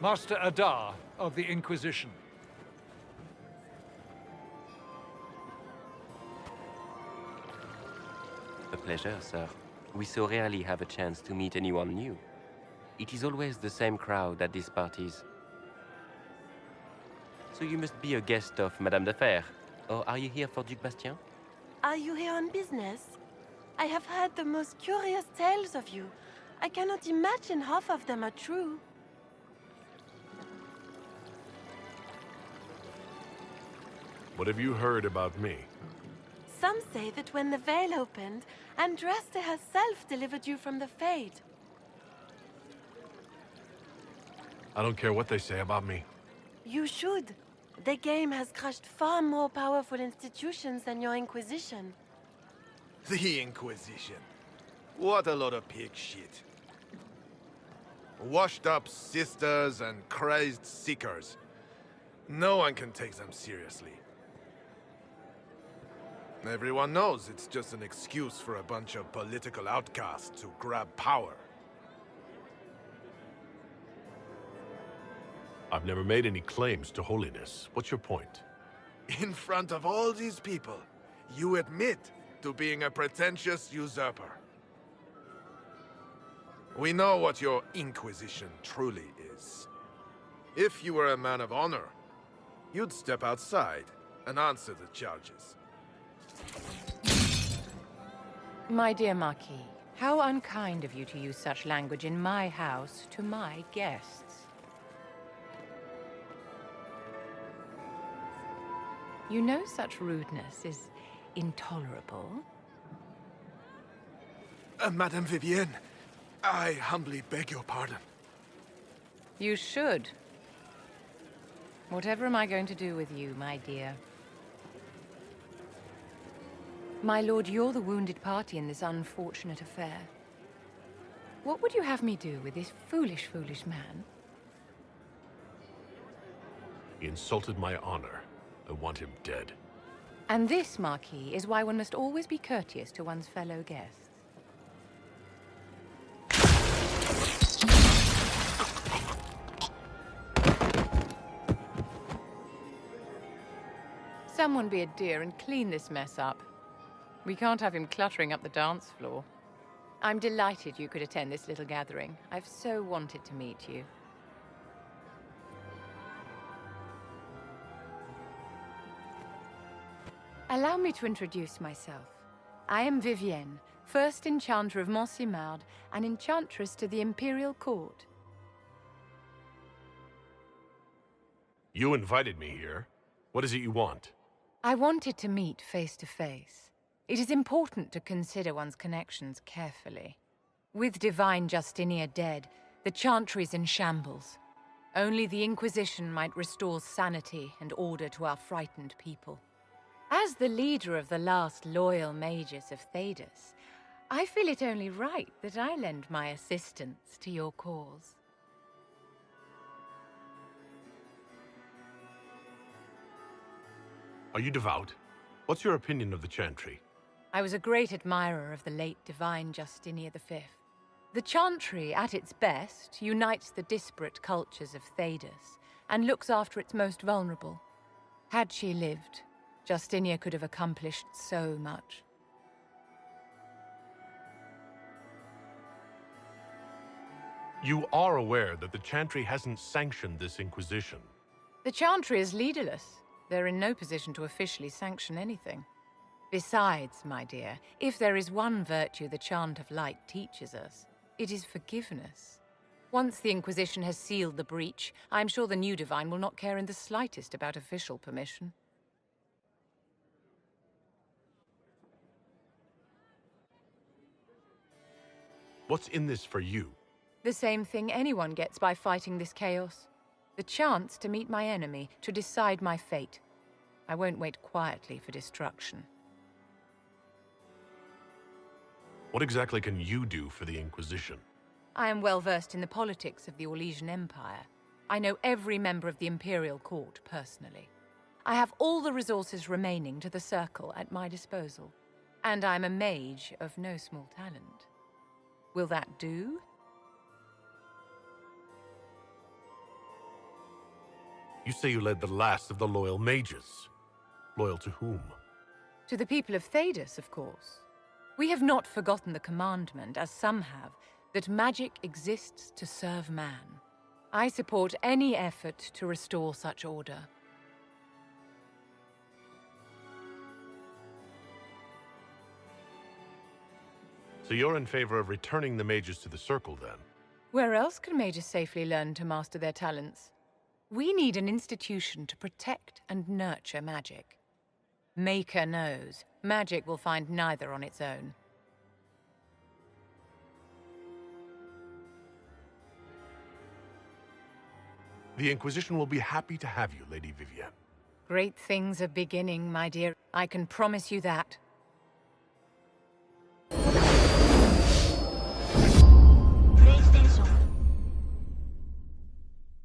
Master Adar of the Inquisition. A pleasure, sir. We so rarely have a chance to meet anyone new. It is always the same crowd at these parties. So you must be a guest of Madame de Fer. Or are you here for Duc Bastien? Are you here on business? I have heard the most curious tales of you. I cannot imagine half of them are true. What have you heard about me? Some say that when the veil opened, Andraste herself delivered you from the Fade. I don't care what they say about me. You should. The game has crushed far more powerful institutions than your Inquisition. The Inquisition. What a lot of pig shit. Washed up sisters and crazed seekers. No one can take them seriously. Everyone knows it's just an excuse for a bunch of political outcasts to grab power. I've never made any claims to holiness. What's your point? In front of all these people, you admit to being a pretentious usurper. We know what your Inquisition truly is. If you were a man of honor, you'd step outside and answer the charges. My dear Marquis, how unkind of you to use such language in my house to my guests. You know such rudeness is intolerable. Madame Vivienne, I humbly beg your pardon. You should. Whatever am I going to do with you, my dear? My lord, you're the wounded party in this unfortunate affair. What would you have me do with this foolish, foolish man? He insulted my honor. I want him dead. And this, Marquis, is why one must always be courteous to one's fellow guests. Someone be a dear and clean this mess up. We can't have him cluttering up the dance floor. I'm delighted you could attend this little gathering. I've so wanted to meet you. Allow me to introduce myself. I am Vivienne, first enchanter of Montsimard and enchantress to the Imperial Court. You invited me here. What is it you want? I wanted to meet face to face. It is important to consider one's connections carefully. With Divine Justinia dead, the Chantry is in shambles. Only the Inquisition might restore sanity and order to our frightened people. As the leader of the last loyal mages of Thedas, I feel it only right that I lend my assistance to your cause. Are you devout? What's your opinion of the Chantry? I was a great admirer of the late Divine Justinia V. The Chantry, at its best, unites the disparate cultures of Thedas and looks after its most vulnerable. Had she lived, Justinia could have accomplished so much. You are aware that the Chantry hasn't sanctioned this Inquisition. The Chantry is leaderless. They're in no position to officially sanction anything. Besides, my dear, if there is one virtue the Chant of Light teaches us, it is forgiveness. Once the Inquisition has sealed the breach, I'm sure the new Divine will not care in the slightest about official permission. What's in this for you? The same thing anyone gets by fighting this chaos. The chance to meet my enemy, to decide my fate. I won't wait quietly for destruction. What exactly can you do for the Inquisition? I am well versed in the politics of the Orlesian Empire. I know every member of the Imperial Court personally. I have all the resources remaining to the Circle at my disposal. And I'm a mage of no small talent. Will that do? You say you led the last of the loyal mages. Loyal to whom? To the people of Thedas, of course. We have not forgotten the commandment, as some have, that magic exists to serve man. I support any effort to restore such order. So you're in favor of returning the mages to the Circle, then? Where else can mages safely learn to master their talents? We need an institution to protect and nurture magic. Maker knows, magic will find neither on its own. The Inquisition will be happy to have you, Lady Vivienne. Great things are beginning, my dear. I can promise you that.